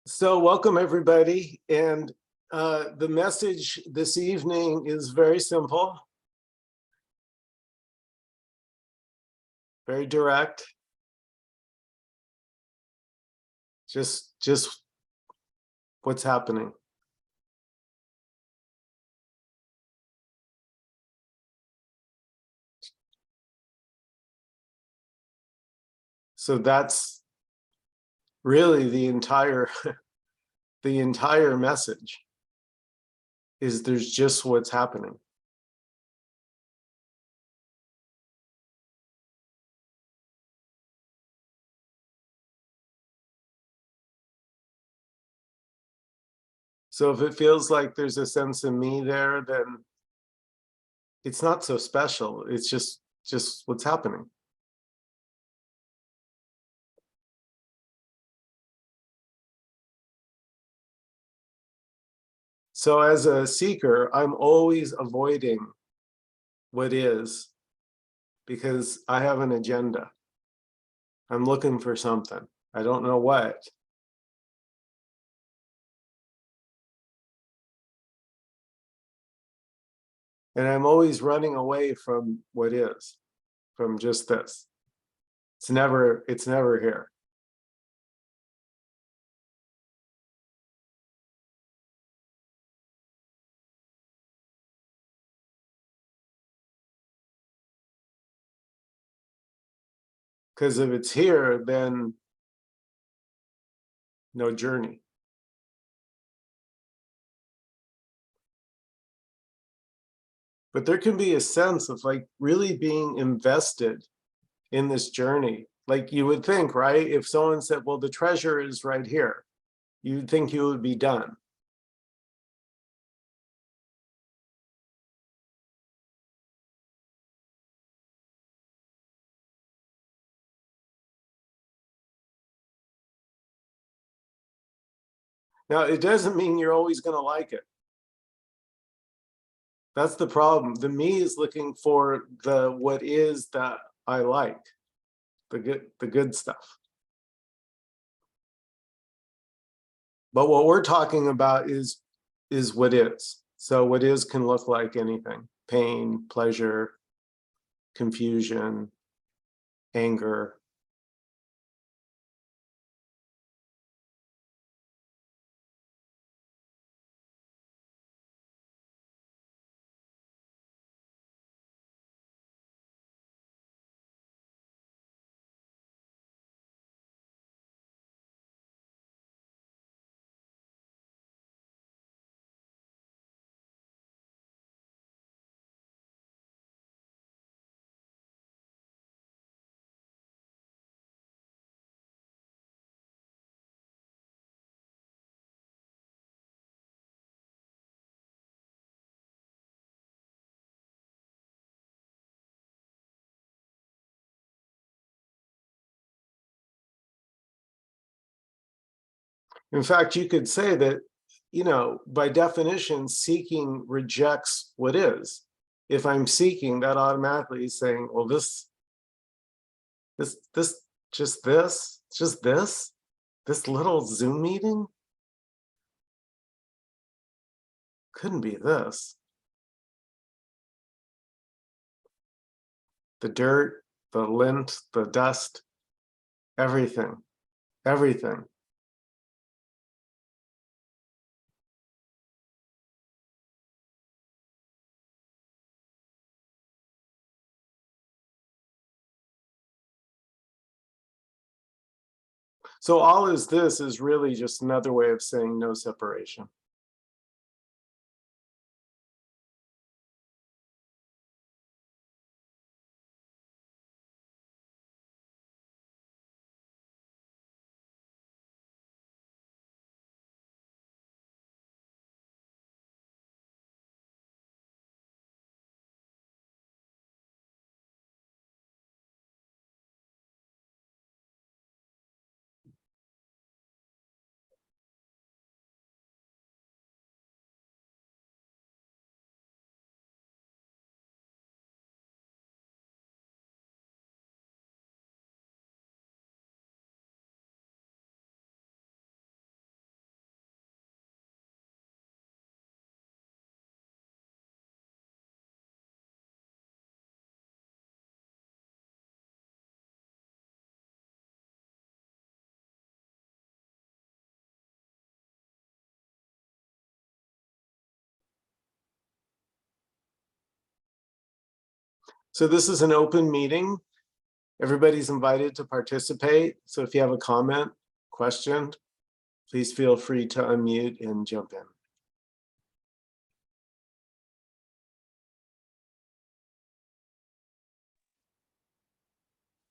So welcome everybody. And the message this evening is very simple, very direct. Just what's happening. So that's really the entire the entire message is there's just what's happening. So if it feels like there's a sense of me there, then it's not so special. It's just what's happening. So as a seeker, I'm always avoiding what is because I have an agenda. I'm looking for something. I don't know what. And I'm always running away from what is, from just this. It's never here. Because if it's here, then no journey. But there can be a sense of like really being invested in this journey. Like you would think, right? If someone said, well, the treasure is right here, you'd think you would be done. Now, it doesn't mean you're always going to like it. That's the problem. The me is looking for the what is that I like, the good stuff. But what we're talking about is what is. So what is can look like anything: pain, pleasure, confusion, anger. In fact, you could say that, you know, by definition, seeking rejects what is. If I'm seeking, that automatically is saying, well, this, just this little Zoom meeting couldn't be this. The dirt, the lint, the dust, everything, everything. So all is this is really just another way of saying no separation. So this is an open meeting. Everybody's invited to participate. So if you have a comment, question, please feel free to unmute and jump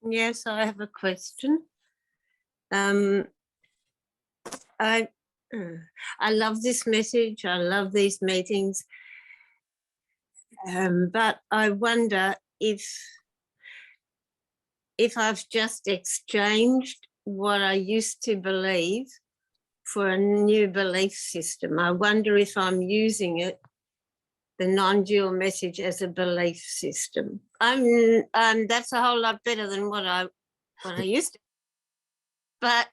in. Yes, I have a question. I love this message. I love these meetings. But I wonder if I've just exchanged what I used to believe for a new belief system. I wonder if I'm using it, the non-dual message, as a belief system. That's a whole lot better than what I used to, but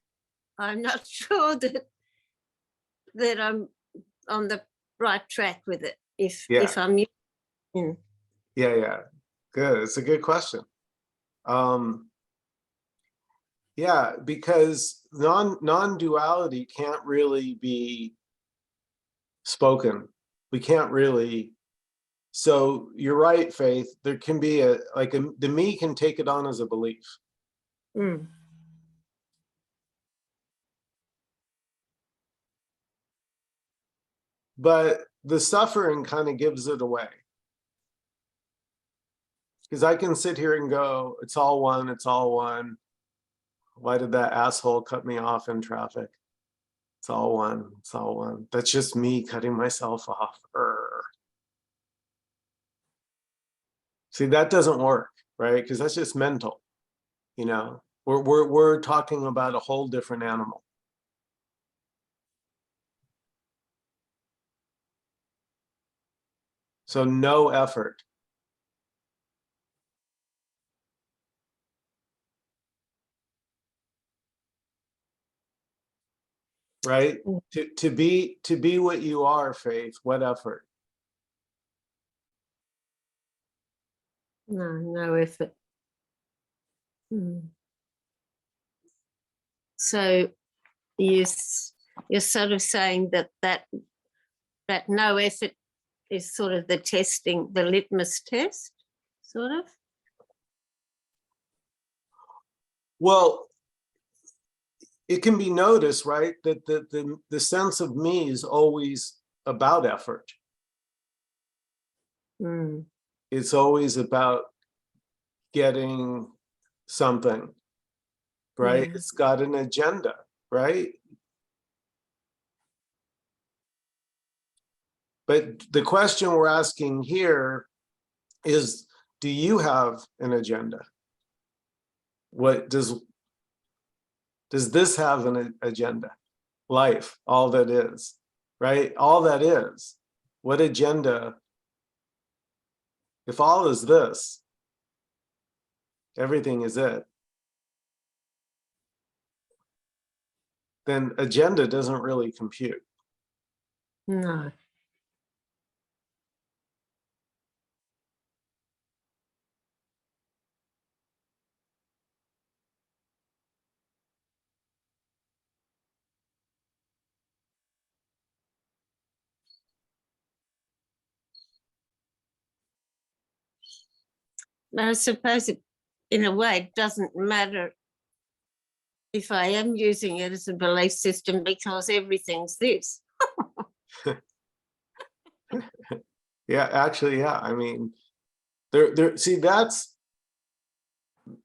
I'm not sure that I'm on the right track with it. If I'm using. Yeah. Good. It's a good question. Yeah, because non-duality can't really be spoken. We can't really. So you're right, Faith. There can be the me can take it on as a belief. Mm. But the suffering kind of gives it away. Because I can sit here and go, it's all one, it's all one. Why did that asshole cut me off in traffic? It's all one, it's all one. That's just me cutting myself off. See, that doesn't work, right? Because that's just mental. You know, we're talking about a whole different animal. So no effort. Right? To be what you are, Faith, what effort? No effort. So you're sort of saying that no effort is sort of the testing, the litmus test, sort of? Well, it can be noticed, right, that the sense of me is always about effort. It's always about getting something, right? It's got an agenda, right? But the question we're asking here is, do you have an agenda? What does this have an agenda? Life, all that is, right? All that is. What agenda? If all is this, everything is it, then agenda doesn't really compute. No. I suppose in a way, it doesn't matter if I am using it as a belief system, because everything's this. Yeah, actually, yeah. I mean, see,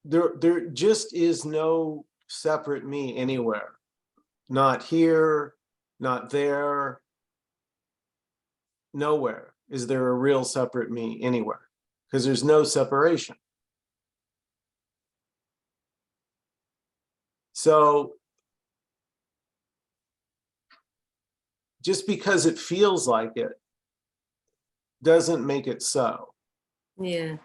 there just is no separate me anywhere. Not here, not there. Nowhere is there a real separate me anywhere, because there's no separation. So just because it feels like it doesn't make it so. Yeah.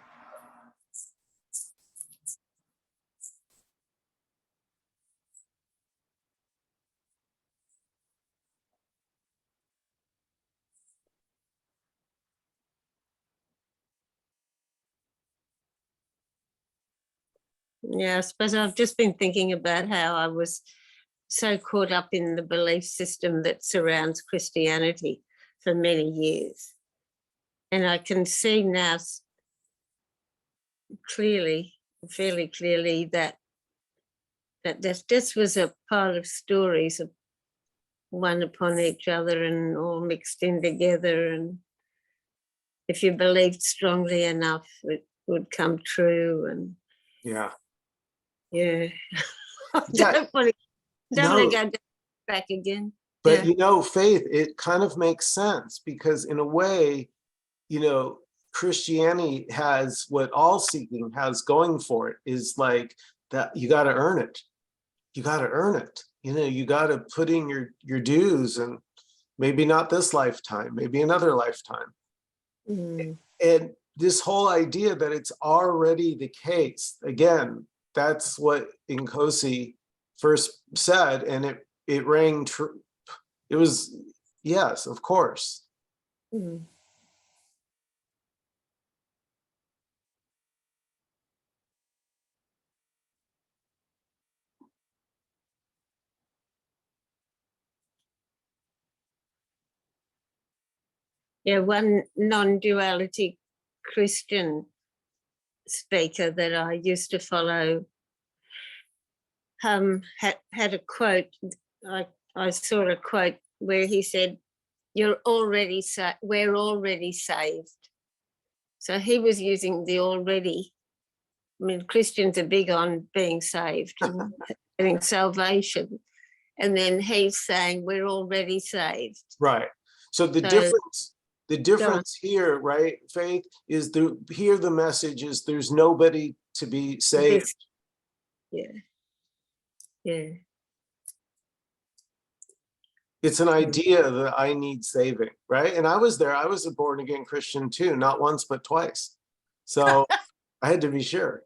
Yeah, I suppose I've just been thinking about how I was so caught up in the belief system that surrounds Christianity for many years. And I can see now clearly, fairly clearly, that this was a pile of stories, of one upon each other and all mixed in together. And if you believed strongly enough, it would come true. And Yeah. yeah, I Yeah. don't want to No, go back again. but Yeah. Faith, it kind of makes sense because in a way, Christianity has what all seeking has going for it is like that you got to earn it. You got to earn it. You got to put in your dues, and maybe not this lifetime, maybe another lifetime. Mm. And this whole idea that it's already the case, again, that's what Nkosi first said, and it rang true. It was, yes, of course. Mm. Yeah, one non-duality Christian speaker that I used to follow had a quote. I saw a quote where he said, we're already saved. So he was using the already. I mean, Christians are big on being saved and having salvation. And then he's saying we're already saved. Right. So the difference here, right, Faith, is here the message is there's nobody to be saved. Yeah. Yeah. It's an idea that I need saving, right? And I was there. I was a born again Christian too, not once but twice. So I had to be sure.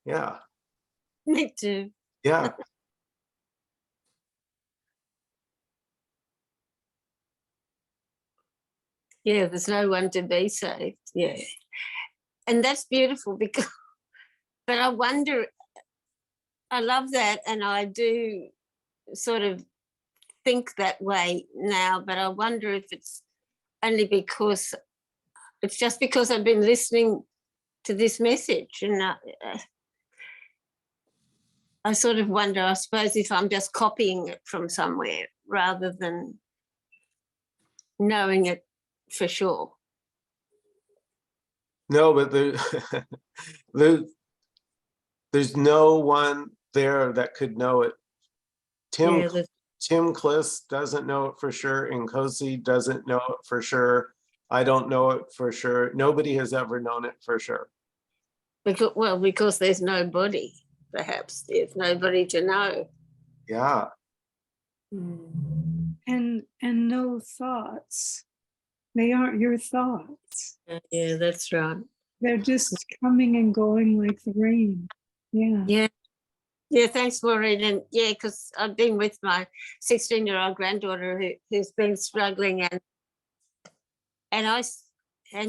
Yeah. Me too. Yeah. Yeah, there's no one to be saved. Yeah. And that's beautiful because, but I wonder, I love that. And I do sort of think that way now, but I wonder if it's only because it's just because I've been listening to this message. And I sort of wonder, I suppose, if I'm just copying it from somewhere rather than knowing it for sure. No, but there's no one there that could know it. Tim Kliss doesn't know it for sure. Nkosi doesn't know it for sure. I don't know it for sure. Nobody has ever known it for sure. Because there's nobody, perhaps. There's nobody to know. Yeah. And no thoughts. They aren't your thoughts. Yeah, that's right. They're just coming and going like the rain. Yeah. Yeah. Yeah, thanks, Maureen. And yeah, because I've been with my 16-year-old granddaughter who's been struggling, and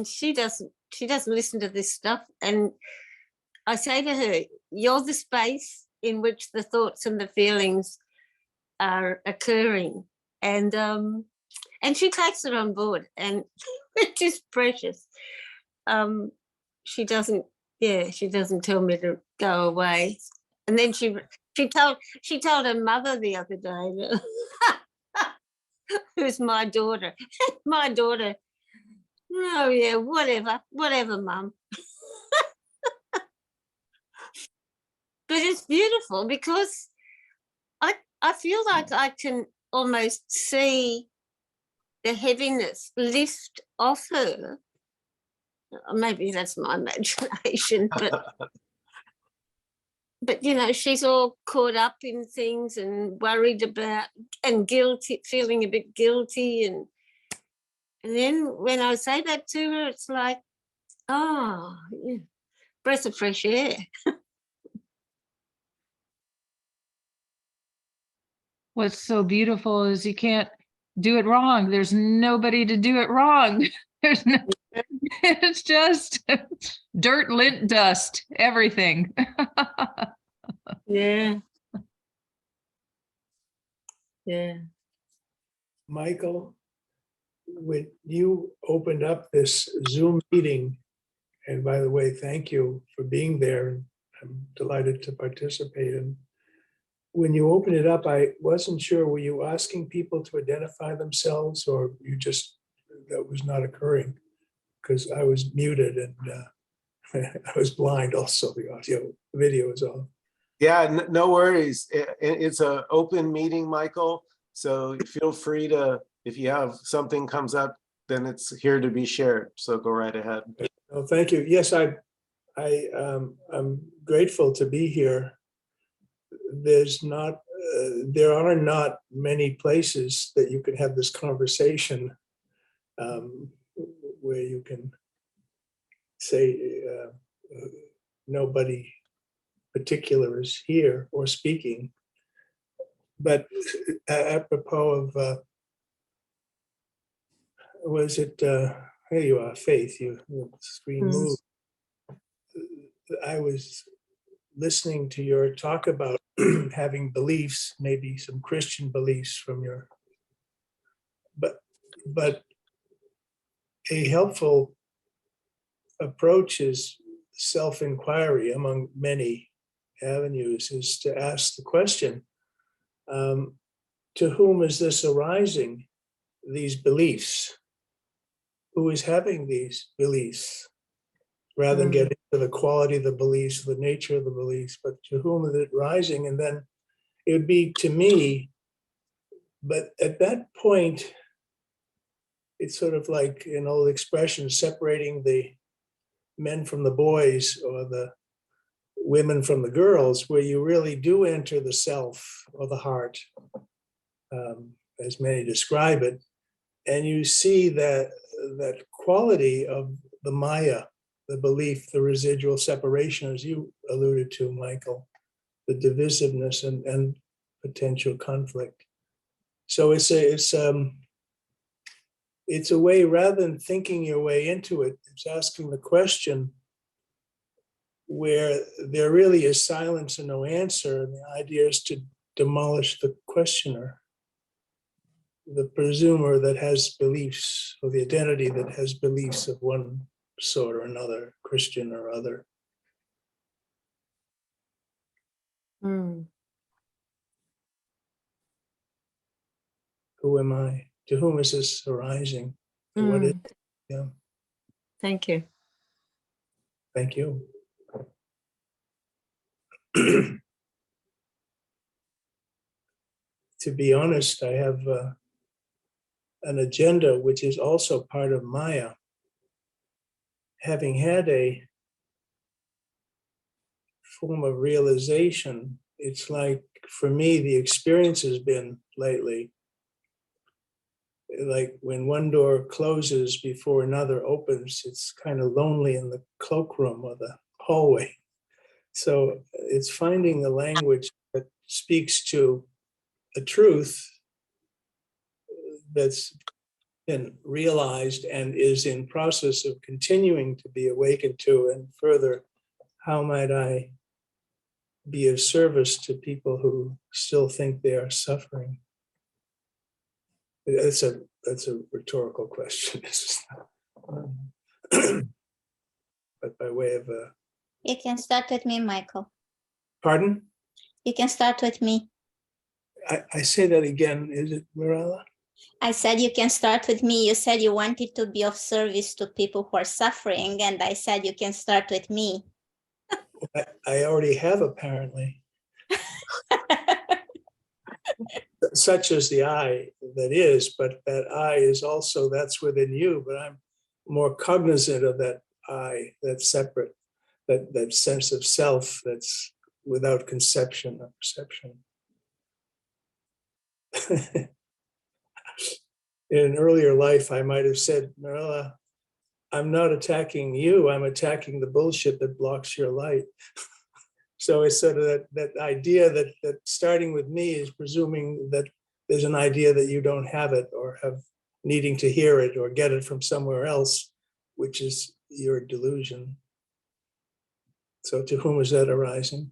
she doesn't listen to this stuff. And I say to her, you're the space in which the thoughts and the feelings are occurring. And she takes it on board, and which is precious. She doesn't tell me to go away. And then she told her mother the other day, who's my daughter. My daughter, oh yeah, whatever, Mum. But it's beautiful because I feel like I can almost see the heaviness lift off her. Maybe that's my imagination, but she's all caught up in things and worried about and guilty, feeling a bit guilty, and then when I say that to her, it's like, oh, yeah, breath of fresh air. What's so beautiful is you can't do it wrong. There's nobody to do it wrong. There's no, it's just dirt, lint, dust, everything. Yeah. Yeah. Michael, when you opened up this Zoom meeting And by the way, thank you for being there. I'm delighted to participate. And when you opened it up, I wasn't sure, were you asking people to identify themselves, or you just, that was not occurring? Because I was muted and I was blind also, the audio, video is off. Yeah, no worries. It's an open meeting, Michael. So feel free to, if you have something comes up, then it's here to be shared. So go right ahead. Oh, thank you. Yes, I'm grateful to be here. There are not many places that you can have this conversation where you can say nobody particular is here or speaking. But apropos of, was it, here you are, Faith, the screen moved. I was listening to your talk about having beliefs, maybe some Christian beliefs from your, but a helpful approach is self-inquiry among many avenues, is to ask the question, to whom is this arising, these beliefs? Who is having these beliefs? Rather than get into the quality of the beliefs, the nature of the beliefs, but to whom is it rising? And then it would be to me, but at that point, it's sort of like an old expression, separating the men from the boys or the women from the girls, where you really do enter the self or the heart, as many describe it. And you see that quality of the Maya, the belief, the residual separation, as you alluded to, Michael, the divisiveness and potential conflict. So it's a way, rather than thinking your way into it, it's asking the question where there really is silence and no answer. And the idea is to demolish the questioner, the presumer that has beliefs, or the identity that has beliefs of one sort or another, Christian or other. Who am I? To whom is this arising? What is, yeah, Thank you. thank you. To be honest, I have an agenda which is also part of Maya. Having had a form of realization, it's like, for me, the experience has been lately, like when one door closes before another opens, it's kind of lonely in the cloakroom or the hallway. So it's finding a language that speaks to a truth that's been realized and is in process of continuing to be awakened to. And further, how might I be of service to people who still think they are suffering? That's a rhetorical question. But by way of a... You can start with me, Michael. Pardon? You can start with me. I say that again, is it, Mirella? I said you can start with me. You said you wanted to be of service to people who are suffering, and I said you can start with me. I already have, apparently. Such as the I that is, but that I is also, that's within you, but I'm more cognizant of that I, that's separate, that sense of self that's without conception or perception. In an earlier life, I might have said, Marilla, I'm not attacking you, I'm attacking the bullshit that blocks your light. So it's sort of that idea that starting with me is presuming that there's an idea that you don't have it, or have needing to hear it or get it from somewhere else, which is your delusion. So to whom is that arising?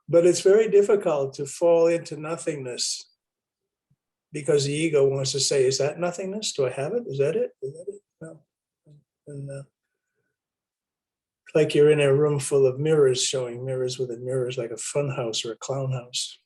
But it's very difficult to fall into nothingness because the ego wants to say, is that nothingness? Do I have it? Is that it? Is that it? No. And like you're in a room full of mirrors, showing mirrors within mirrors, like a fun house or a clown house.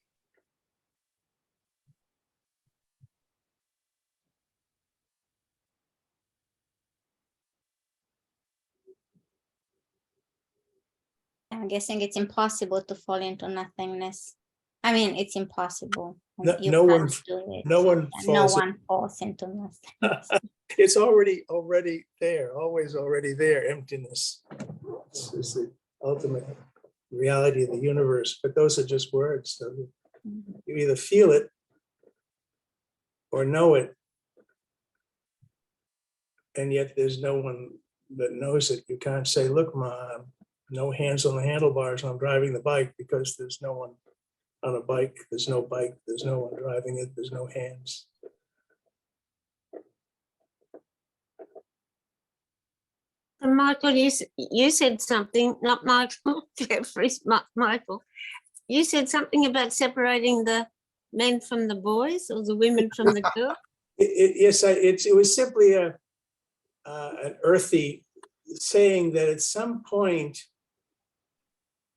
I'm guessing it's impossible to fall into nothingness. I mean, it's impossible. No, You no one, can't do it. no one And no falls. one falls into nothing. It's already there, always already there. Emptiness. It's the ultimate reality of the universe. But those are just words. So you either feel it or know it, and yet there's no one that knows it. You can't say, look, Mom, no hands on the handlebars, I'm driving the bike, because there's no one on a bike. There's no bike. There's no one driving it. There's no hands. And Michael, you said something, not Michael, Jeffrey's Michael. You said something about separating the men from the boys or the women from the girls. Yes, it was simply an earthy saying that at some point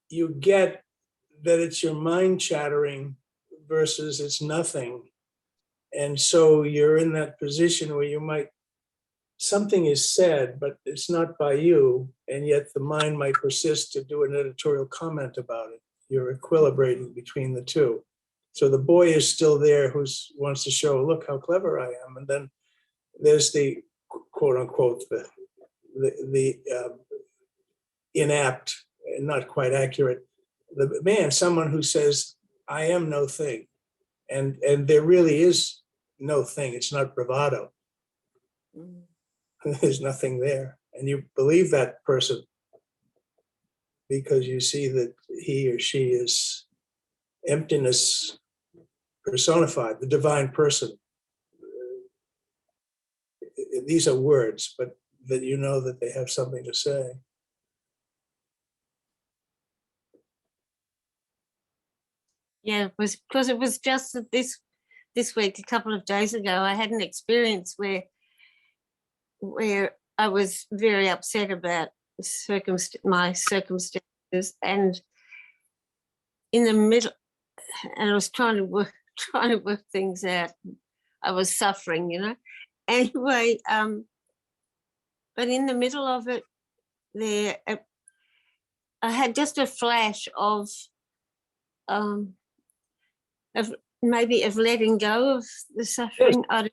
you get that it's your mind chattering versus it's nothing. And so you're in that position where you might, something is said, but it's not by you, and yet the mind might persist to do an editorial comment about it. You're equilibrating between the two. So the boy is still there who wants to show, look how clever I am. And then there's the quote unquote, the inapt and not quite accurate, the man, someone who says, I am no thing. And there really is no thing. It's not bravado. There's nothing there. And you believe that person because you see that he or she is emptiness personified, the divine person. These are words, but that you know that they have something to say. Yeah, it was because it was just that this week, a couple of days ago, I had an experience where I was very upset about my circumstances, and in the middle, and I was trying to work things out. I was suffering, you know. Anyway, but in the middle of it, I had just a flash of maybe of letting go of the suffering. Yes.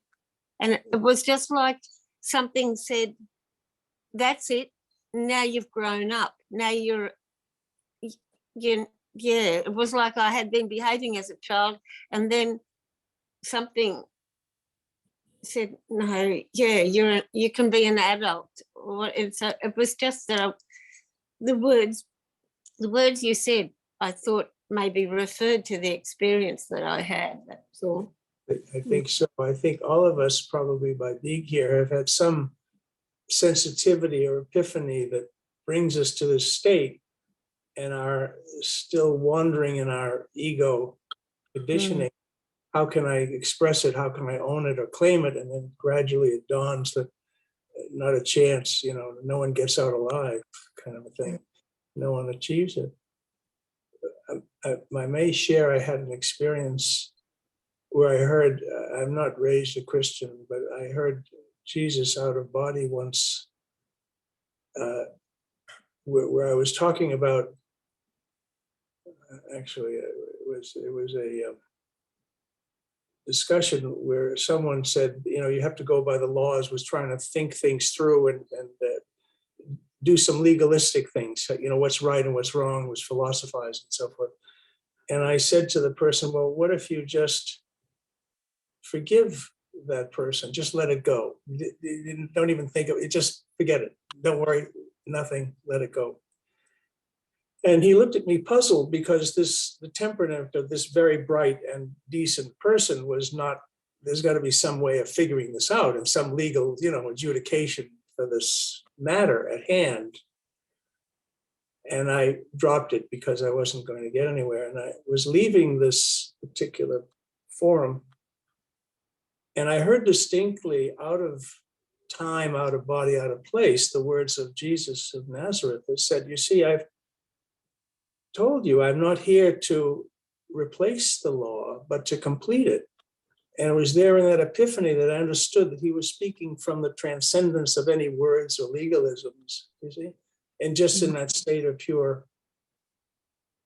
And it was just like something said, that's it. Now you've grown up. Now yeah, it was like I had been behaving as a child, and then something said, no, yeah, you can be an adult. So it was just that the words you said, I thought maybe referred to the experience that I had. That's all. I think so. I think all of us probably by being here have had some sensitivity or epiphany that brings us to this state and are still wandering in our ego conditioning. How can I express it? How can I own it or claim it? And then gradually it dawns that not a chance, you know, no one gets out alive, kind of a thing. No one achieves it. I may share, I had an experience where I heard, I'm not raised a Christian, but I heard Jesus out of body once, where I was talking about, actually, it was a discussion where someone said, you know, you have to go by the laws, was trying to think things through and do some legalistic things, you know, what's right and what's wrong, was philosophized and so forth. And I said to the person, well, what if you just forgive that person, just let it go. Don't even think of it, just forget it. Don't worry, nothing, let it go. And he looked at me puzzled because the temperament of this very bright and decent person was not, there's got to be some way of figuring this out and some legal, you know, adjudication for this matter at hand. And I dropped it because I wasn't going to get anywhere. And I was leaving this particular forum And I heard distinctly, out of time, out of body, out of place, the words of Jesus of Nazareth that said, you see, I've told you I'm not here to replace the law, but to complete it. And it was there in that epiphany that I understood that he was speaking from the transcendence of any words or legalisms, you see, and just in that state of pure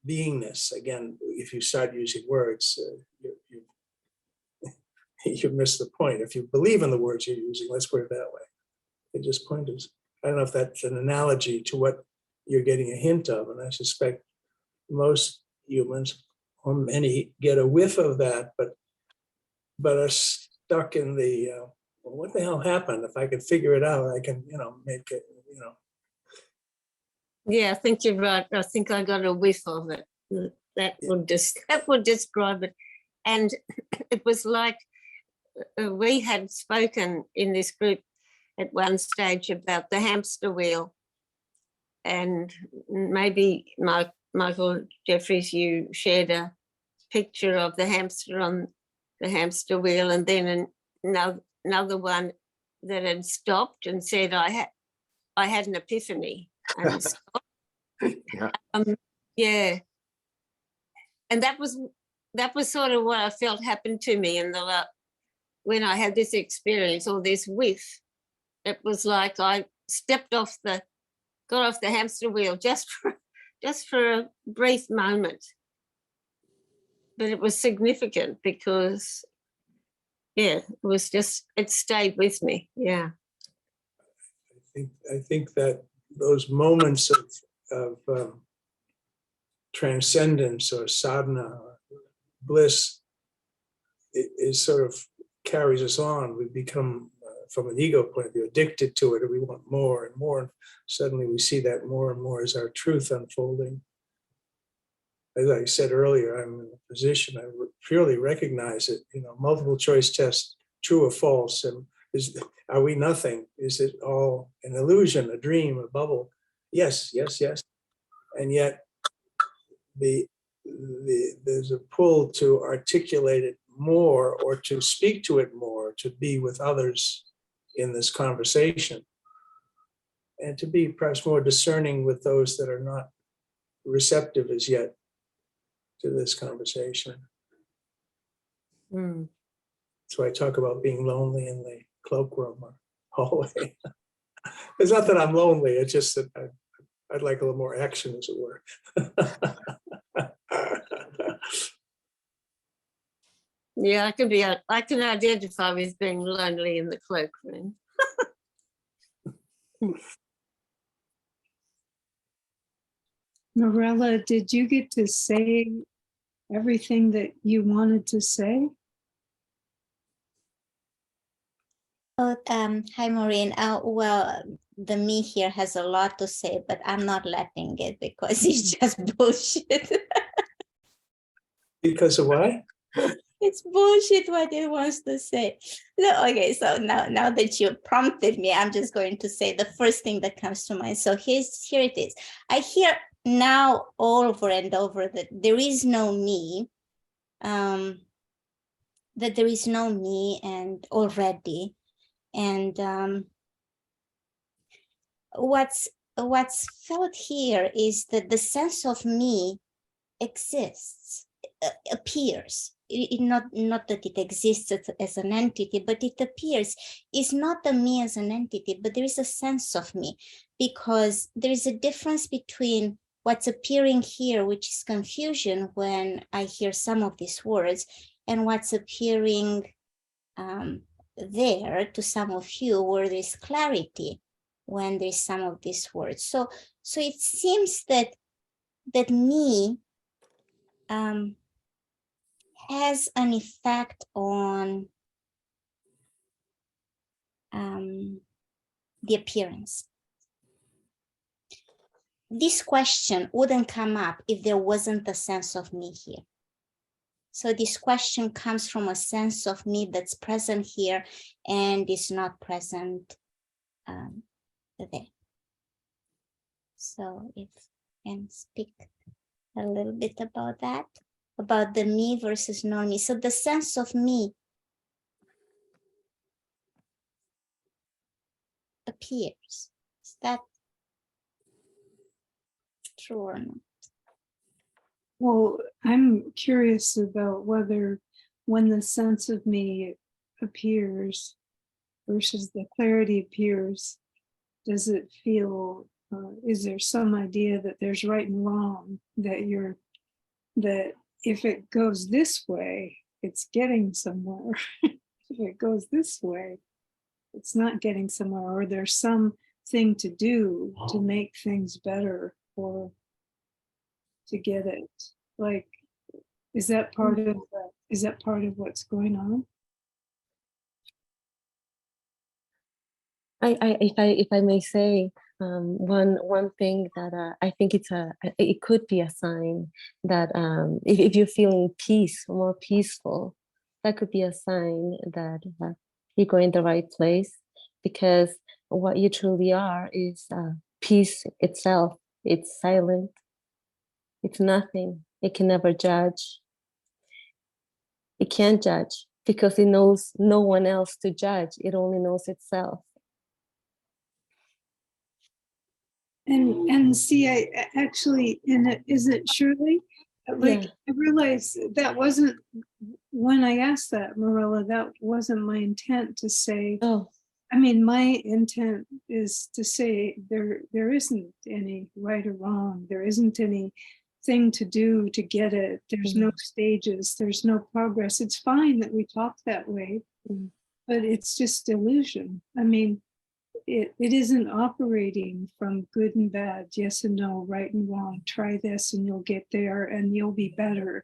beingness. Again, if you start using words, you miss the point. If you believe in the words you're using, let's put it that way. It just pointers. I don't know if that's an analogy to what you're getting a hint of, and I suspect most humans, or many, get a whiff of that, but are stuck in the, well, what the hell happened? If I could figure it out, I can, make it, Yeah, I think you're right. I think I got a whiff of it. That would describe it. And it was like we had spoken in this group at one stage about the hamster wheel. And maybe Michael Jeffries, you shared a picture of the hamster on the hamster wheel, and then another one that had stopped and said, I had an epiphany. And stopped. Yeah. Yeah. And that was sort of what I felt happened to me when I had this experience, or this whiff. It was like I got off the hamster wheel just for a brief moment. But it was significant because, yeah, it stayed with me. Yeah. I think that those moments of transcendence or sadhana, or bliss, it sort of carries us on. We become, from an ego point of view, addicted to it, and we want more and more. And suddenly we see that more and more as our truth unfolding. As I said earlier, I'm in a position, I purely recognize it, multiple choice test, true or false, and are we nothing? Is it all an illusion, a dream, a bubble? Yes, yes, yes. And yet there's a pull to articulate it more, or to speak to it more, to be with others in this conversation, and to be perhaps more discerning with those that are not receptive as yet to this conversation. Mm. So I talk about being lonely in the cloakroom or hallway. It's not that I'm lonely, it's just that I'd like a little more action, as it were. Yeah, I can identify with being lonely in the cloakroom. Morella, did you get to say everything that you wanted to say? Oh, hi, Maureen. Well, the me here has a lot to say, but I'm not letting it because it's just bullshit. Because of what? It's bullshit what it wants to say. No, okay, so now that you prompted me, I'm just going to say the first thing that comes to mind. So here it is. I hear now over and over that there is no me, that there is no me, and already. And what's felt here is that the sense of me exists, appears. Not that it exists as an entity, but it appears. It's not a me as an entity, but there is a sense of me, because there is a difference between what's appearing here, which is confusion when I hear some of these words, and what's appearing there to some of you, where there's clarity when there's some of these words. So it seems that me has an effect on the appearance. This question wouldn't come up if there wasn't a sense of me here. So this question comes from a sense of me that's present here and is not present there. So if I can speak a little bit about that, about the me versus non-me. So the sense of me appears. Is that true or not? Well, I'm curious about whether when the sense of me appears versus the clarity appears, does it feel, is there some idea that there's right and wrong, that if it goes this way, it's getting somewhere. If it goes this way, it's not getting somewhere, or there's something to do to make things better or to get it. Like, is that part of what's going on? If I may say, one thing that I think it could be a sign that if you're feeling more peaceful, that could be a sign that you're going the right place, because what you truly are is peace itself. It's silent. It's nothing. It can never judge. It can't judge because it knows no one else to judge. It only knows itself. And see, I actually, is it Shirley? Like, Yeah. I realized that wasn't, when I asked that, Marilla, that wasn't my intent to say. Oh, I mean, my intent is to say there isn't any right or wrong. There isn't anything to do to get it. There's no stages. There's no progress. It's fine that we talk that way, but it's just illusion. I mean, it isn't operating from good and bad, yes and no, right and wrong. Try this and you'll get there and you'll be better.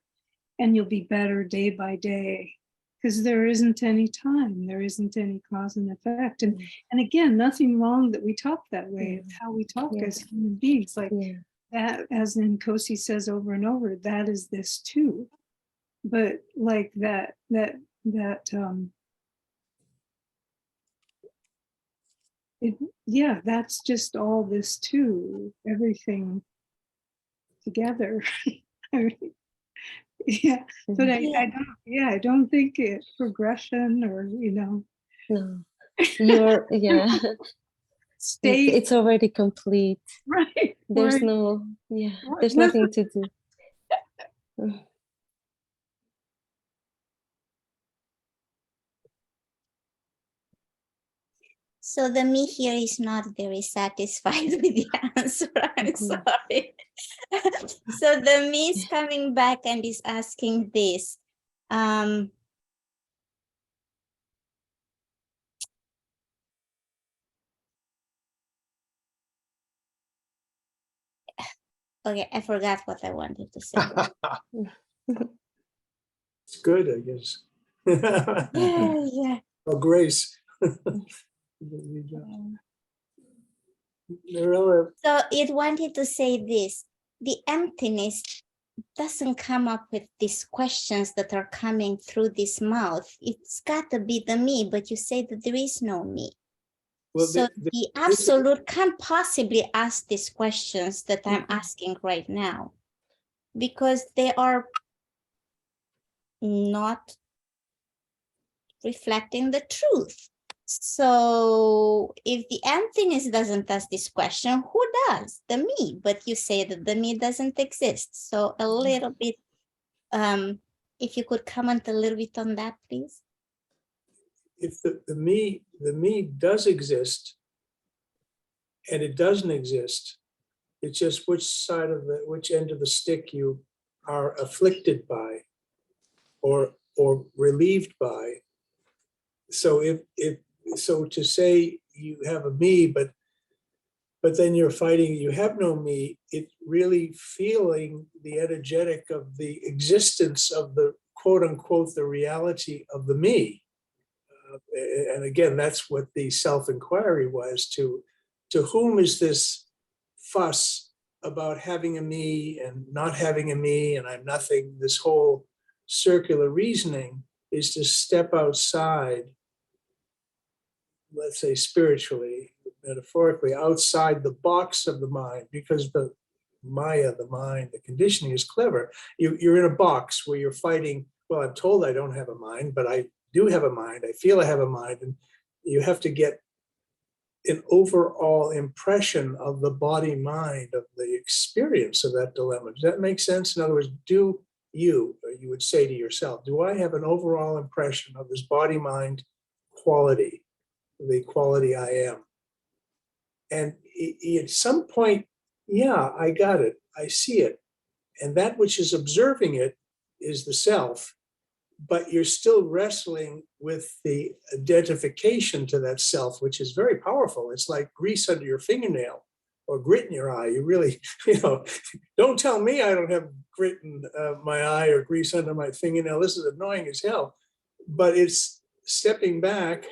And you'll be better day by day. Because there isn't any time, there isn't any cause and effect. And again, nothing wrong that we talk that way. It's how we talk as human beings. Like that, as Nkosi says over and over, that is this too. But like that that's just all this too, everything together. I mean, yeah, but I don't think it's progression or, no. You're, state. it's already complete. Right. There's right. no, there's nothing to do. So the me here is not very satisfied with the answer. I'm sorry. So the me is coming back and is asking this. Okay, I forgot what I wanted to say. It's good, I guess. Yeah. Oh, Grace. Marilla, So it wanted to say this. The emptiness doesn't come up with these questions that are coming through this mouth. It's got to be the me, but you say that there is no me. well, So the absolute can't possibly ask these questions that I'm asking right now, because they are not reflecting the truth. So if the emptiness doesn't ask this question, who does? The me. But you say that the me doesn't exist. So a little bit, if you could comment a little bit on that, please. if the me does exist, and it doesn't exist, it's just which end of the stick you are afflicted by, or relieved by. So so to say you have a me, but then you're fighting, you have no me, it really feeling the energetic of the existence of the quote unquote, the reality of the me. And again, that's what the self-inquiry was, to whom is this fuss about having a me and not having a me and I'm nothing. This whole circular reasoning is to step outside, let's say spiritually, metaphorically, outside the box of the mind, because the Maya, the mind, the conditioning is clever. You're in a box where you're fighting, well, I'm told I don't have a mind, but I do have a mind. I feel I have a mind. And you have to get an overall impression of the body mind, of the experience of that dilemma. Does that make sense? In other words, do you, or you would say to yourself, do I have an overall impression of this body mind quality, the quality I am? And at some point, yeah, I got it. I see it. And that which is observing it is the self, but you're still wrestling with the identification to that self, which is very powerful. It's like grease under your fingernail or grit in your eye. You really, don't tell me I don't have grit in my eye or grease under my fingernail. This is annoying as hell. But it's stepping back.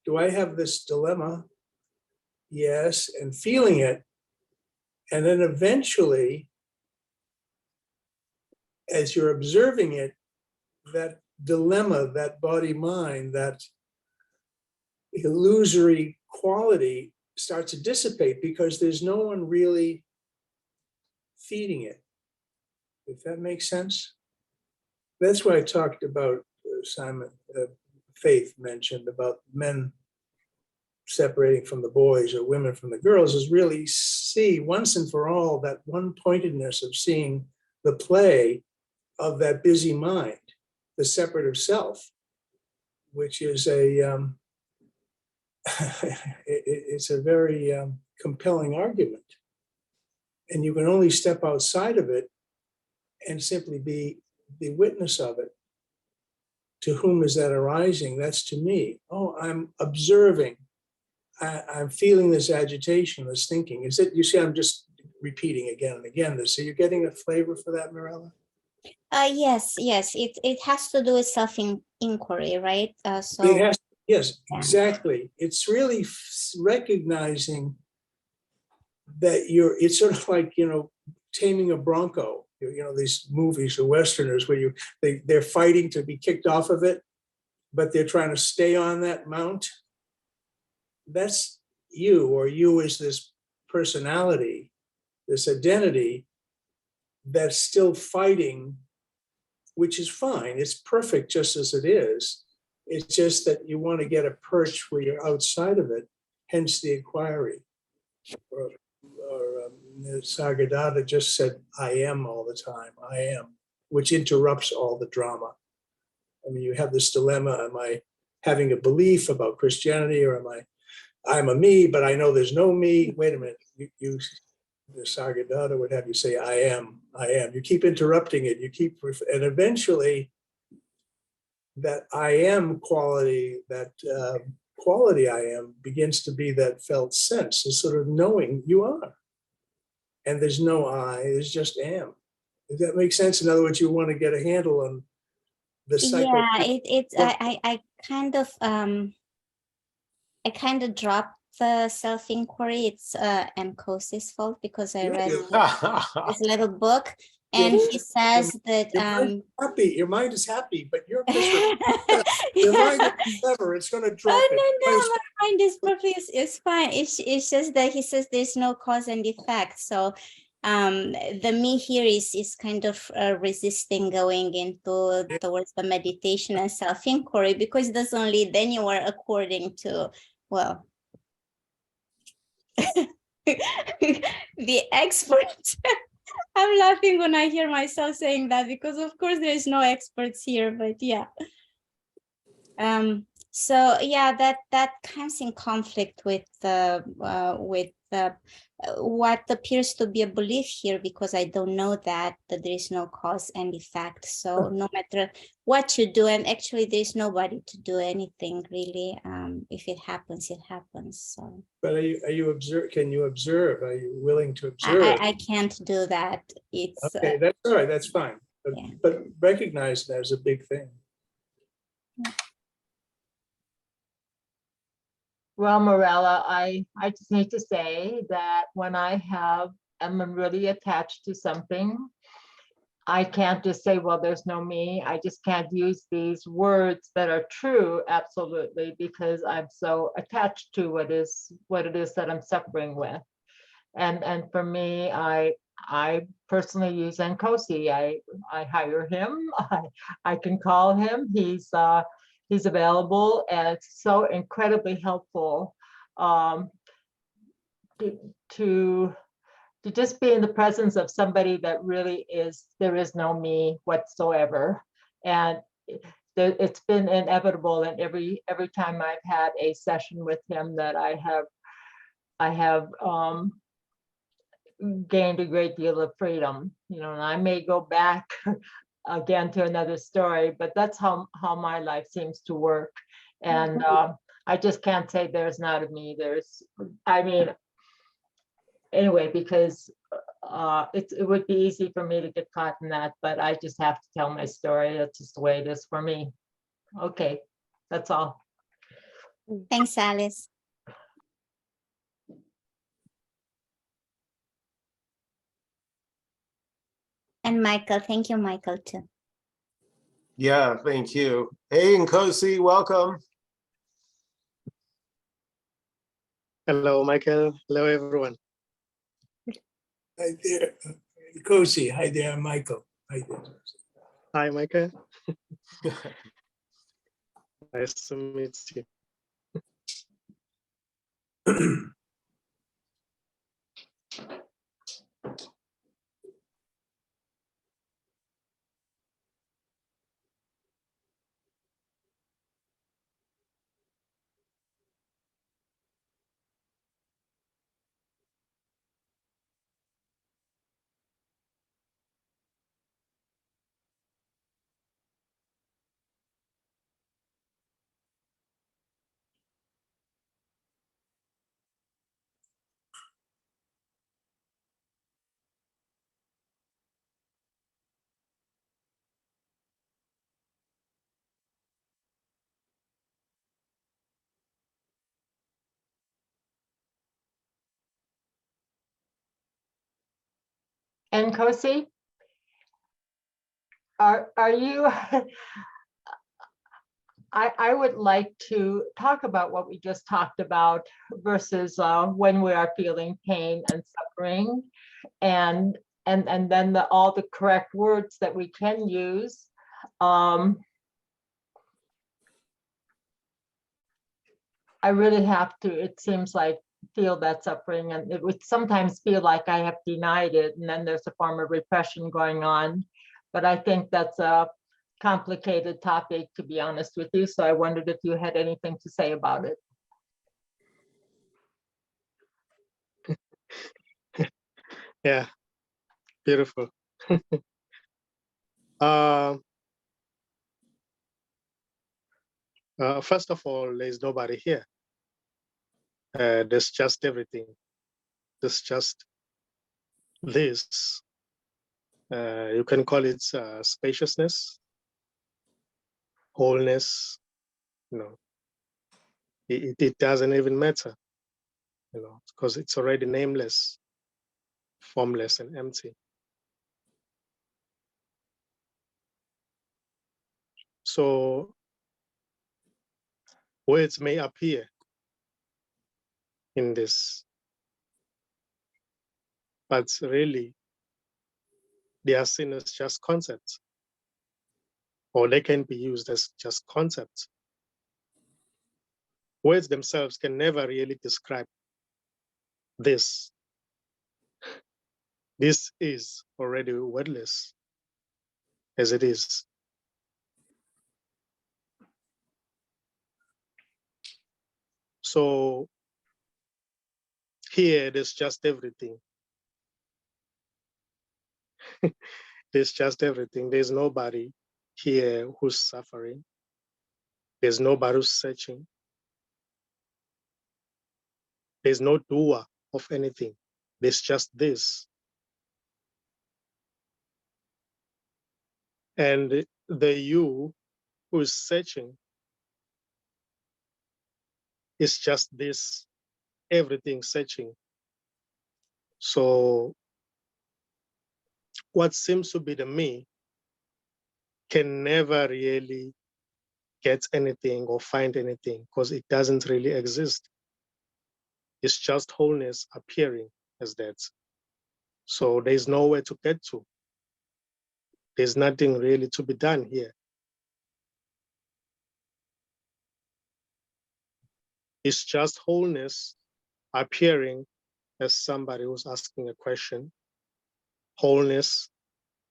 Do I have this dilemma? Yes, and feeling it. And then eventually, as you're observing it, that dilemma, that body mind, that illusory quality starts to dissipate because there's no one really feeding it. If that makes sense. That's why I talked about Simon, Faith mentioned about men separating from the boys or women from the girls, is really see once and for all that one pointedness of seeing the play of that busy mind, the separative self, which is it's a very compelling argument. And you can only step outside of it and simply be the witness of it. To whom is that arising? That's to me. Oh, I'm observing. I'm feeling this agitation, this thinking. Is it, you see, I'm just repeating again and again. So you're getting a flavor for that, Mirella? Yes. It has to do with self-inquiry, right? It has, yes, exactly. It's really recognizing that it's sort of like, taming a bronco. These movies, the Westerners, where they're fighting to be kicked off of it, but they're trying to stay on that mount. That's you, or you is this personality, this identity that's still fighting, which is fine. It's perfect just as it is. It's just that you want to get a perch where you're outside of it, hence the inquiry. Or Sagadatta just said, I am all the time, I am, which interrupts all the drama. I mean, you have this dilemma, am I having a belief about Christianity, or I'm a me, but I know there's no me. Wait a minute, the Sagadatta would have you say, I am. You keep interrupting it, and eventually that I am quality, that quality I am begins to be that felt sense, is sort of knowing you are. And there's no I, there's just am. Does that make sense? In other words, you want to get a handle on the cycle. Yeah, I kind of dropped the self-inquiry. It's Nkosi's fault, because I read this little book, and he says that your mind is happy, but your mind is clever. It's going to drop it. No, my mind is perfect. It's fine. It's just that he says there's no cause and effect. So the me here is kind of resisting going towards the meditation and self-inquiry, because that's only then you are according to, well, the expert. I'm laughing when I hear myself saying that, because of course there's no experts here, but yeah. So yeah, that comes in conflict with what appears to be a belief here, because I don't know that there is no cause and effect. So no matter what you do, and actually there's nobody to do anything really. If it happens, it happens. So. But are you observe? Can you observe? Are you willing to observe? I can't do that. It's okay. That's all right. That's fine. But recognize that as a big thing. Well, Morella, I just need to say that when I am really attached to something, I can't just say, well, there's no me. I just can't use these words that are true, absolutely, because I'm so attached to what it is that I'm suffering with. And for me, I personally use Nkosi. I hire him. I can call him. He's available, and it's so incredibly helpful um, to just be in the presence of somebody that really is, there is no me whatsoever. And it's been inevitable, and every time I've had a session with him that I have gained a great deal of freedom, you know, and I may go back again to another story, but that's how my life seems to work. And I just can't say there's not a me. I mean, anyway, because it would be easy for me to get caught in that, but I just have to tell my story. That's just the way it is for me. Okay, that's all. Thanks, Alice. And Michael, thank you, Michael, too. Yeah, thank you. Hey, Nkosi, welcome. Hello, Michael. Hello, everyone. Hi there, Nkosi. Hi there, Michael. Hi there. Hi, Michael. Nice to meet you. Nkosi, are you? I would like to talk about what we just talked about versus when we are feeling pain and suffering, and then all the correct words that we can use. I really have to, it seems like, feel that suffering, and it would sometimes feel like I have denied it, and then there's a form of repression going on. But I think that's a complicated topic, to be honest with you. So I wondered if you had anything to say about it. Yeah, beautiful. First of all, there's nobody here. There's just everything. There's just this. You can call it spaciousness, wholeness. You know, it doesn't even matter. You know, because it's already nameless, formless, and empty. So words may appear in this, but really they are seen as just concepts, or they can be used as just concepts. Words themselves can never really describe this. This is already wordless as it is. So here, there's just everything. There's just everything. There's nobody here who's suffering. There's nobody who's searching. There's no doer of anything. There's just this. And the you who is searching is just this, everything searching. So what seems to be the me can never really get anything or find anything because it doesn't really exist. It's just wholeness appearing as that. So there's nowhere to get to. There's nothing really to be done here. It's just wholeness appearing as somebody who's asking a question, wholeness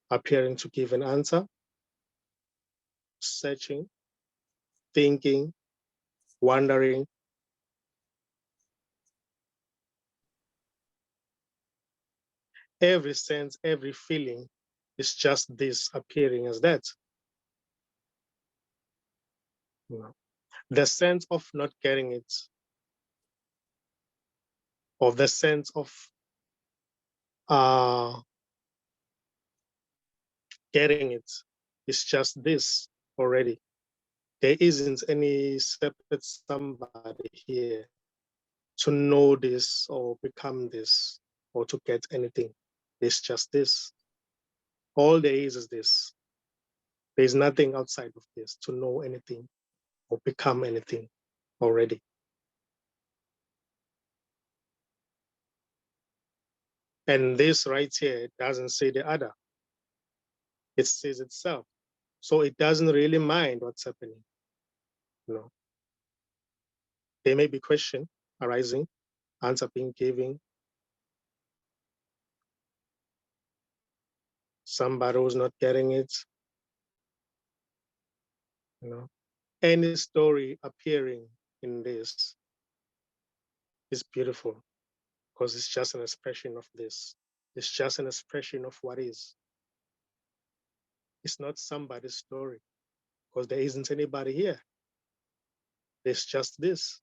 appearing to give an answer, searching, thinking, wondering. Every sense, every feeling is just this appearing as that. You know, the sense of not getting it, or the sense of getting it, is just this already. There isn't any separate somebody here to know this or become this or to get anything. It's just this. All there is this. There's nothing outside of this to know anything or become anything already. And this right here doesn't say the other. It says itself. So it doesn't really mind what's happening. You know, there may be question arising, answer being given. Somebody who's not getting it. You know, any story appearing in this is beautiful because it's just an expression of this. It's just an expression of what is. It's not somebody's story because there isn't anybody here. There's just this.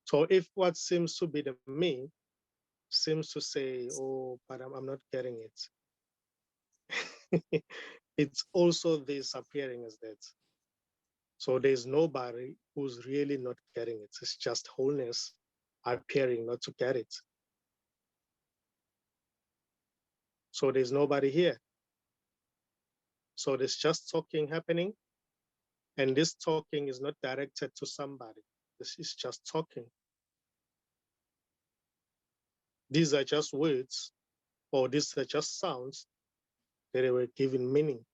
So if what seems to be the me seems to say, oh, but I'm not getting it. It's also this appearing as that. So there's nobody who's really not getting it. It's just wholeness appearing not to get it. So there's nobody here. So there's just talking happening. And this talking is not directed to somebody. This is just talking. These are just words, or these are just sounds that they were given meaning.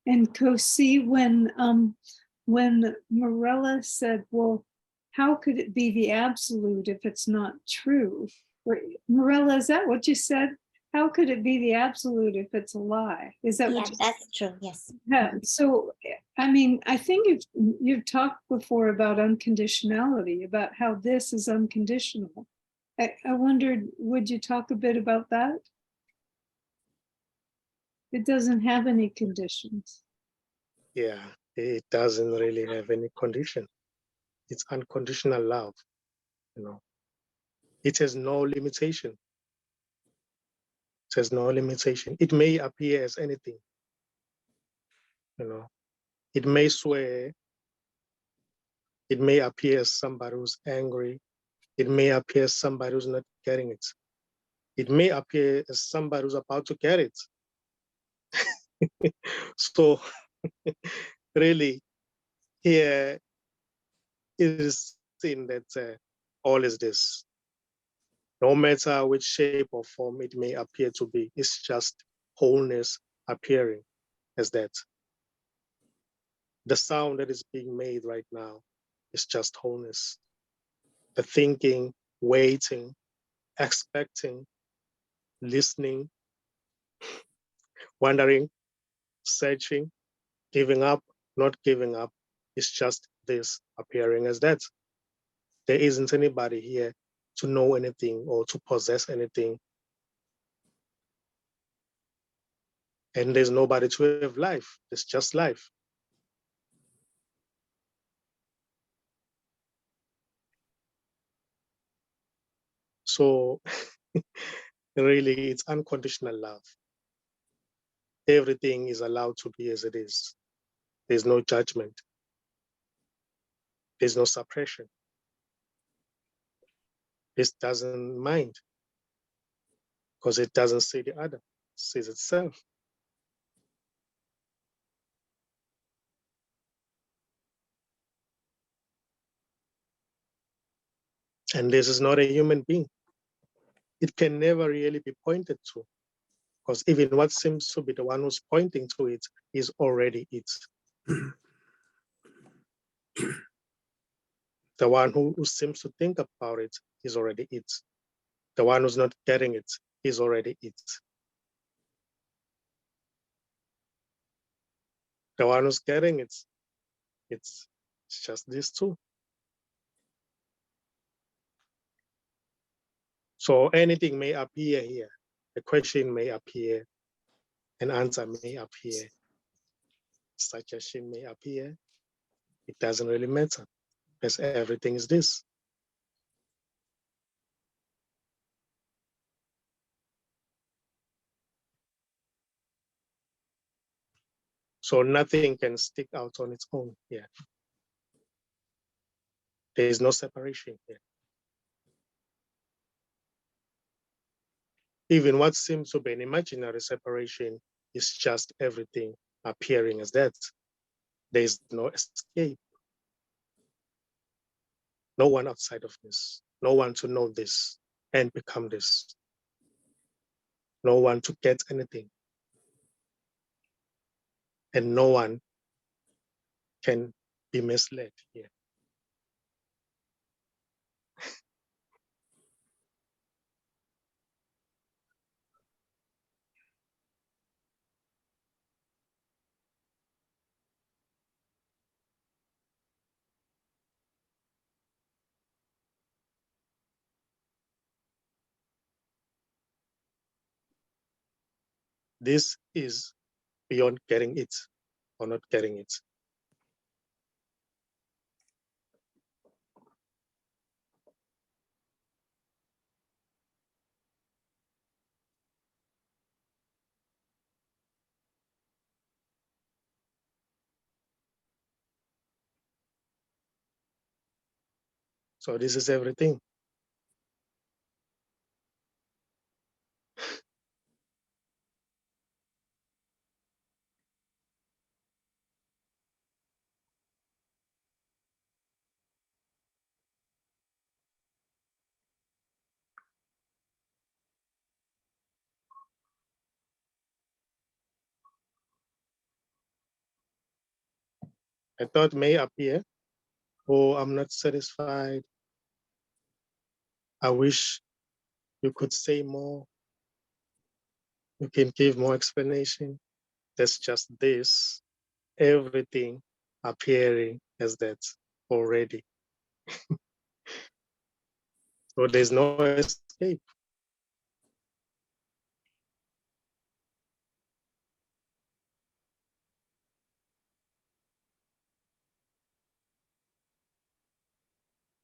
And Kosi, when Morella said, well, how could it be the absolute if it's not true? Morella, is that what you said? How could it be the absolute if it's a lie? Is that Yeah, what you that's true. Yes. Yeah, so I mean, I think you've talked before about unconditionality, about how this is unconditional. I wondered, would you talk a bit about that? It doesn't have any conditions. Yeah, it doesn't really have any condition. It's unconditional love, you know. It has no limitation. It has no limitation. It may appear as anything, you know. It may swear. It may appear as somebody who's angry. It may appear as somebody who's not getting it. It may appear as somebody who's about to get it. So really, here it is seen that all is this. No matter which shape or form it may appear to be, it's just wholeness appearing as that. The sound that is being made right now is just wholeness. The thinking, waiting, expecting, listening, wondering, searching, giving up, not giving up, is just this appearing as that. There isn't anybody here to know anything or to possess anything. And there's nobody to have life. It's just life. So really, it's unconditional love. Everything is allowed to be as it is. There's no judgment. There's no suppression. This doesn't mind because it doesn't say the other, it says itself. And this is not a human being. It can never really be pointed to, because even what seems to be the one who's pointing to it is already it. The one who seems to think about it is already it. The one who's not getting it is already it. The one who's getting it, it's just these two. So anything may appear here. A question may appear, an answer may appear, suggestion may appear. It doesn't really matter, because everything is this. So nothing can stick out on its own here. There is no separation here. Even what seems to be an imaginary separation is just everything appearing as that. There is no escape. No one outside of this. No one to know this and become this. No one to get anything. And no one can be misled here. This is beyond getting it or not getting it. So this is everything. A thought may appear, oh, I'm not satisfied. I wish you could say more. You can give more explanation. That's just this, everything appearing as that already. So there's no escape.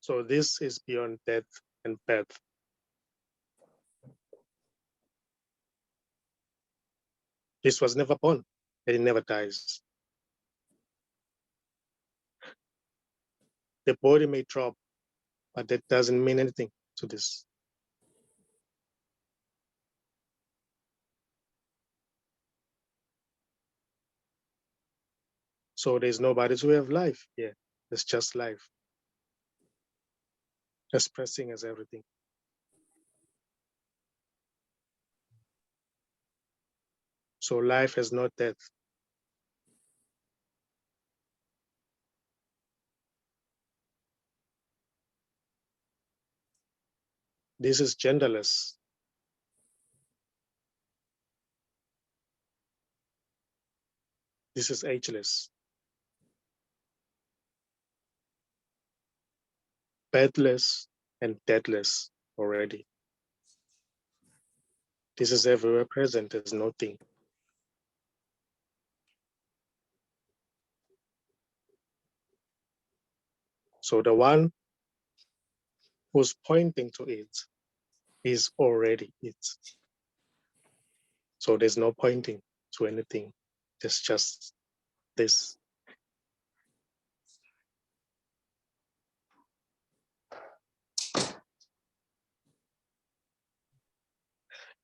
So this is beyond death and birth. This was never born, and it never dies. The body may drop, but that doesn't mean anything to this. So there's nobody to have life here. It's just life. Expressing as everything. So life has no death. This is genderless. This is ageless. Birthless and deathless already. This is everywhere present as nothing. So the one who's pointing to it is already it. So there's no pointing to anything. It's just this.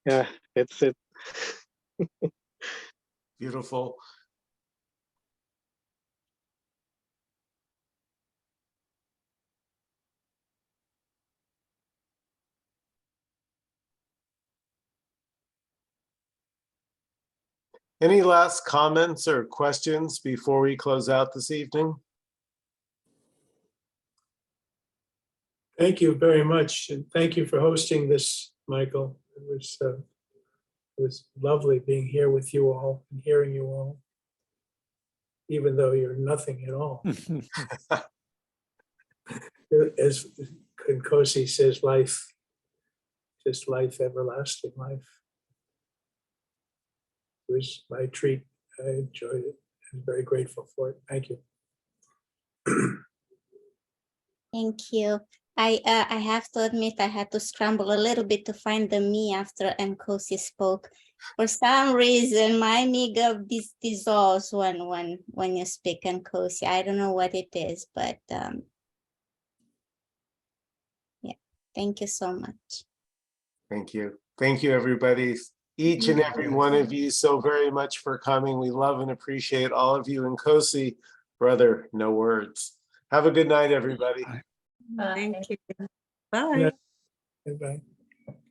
Yeah, that's it. Beautiful. Any last comments or questions before we close out this evening? Thank you very much, and thank you for hosting this, Michael. It was lovely being here with you all and hearing you all, even though you're nothing at all. As Nkosi says, life, just life, everlasting life. It was my treat. I enjoyed it. I'm very grateful for it. Thank you. Thank you. I have to admit I had to scramble a little bit to find the me after Nkosi spoke. For some reason, my amiga dissolves when you speak Nkosi. I don't know what it is, but yeah, thank you so much. Thank you. Thank you, everybody. Each and every one of you so very much for coming. We love and appreciate all of you. Nkosi, brother, no words. Have a good night, everybody. Thank you. Bye. Bye-bye.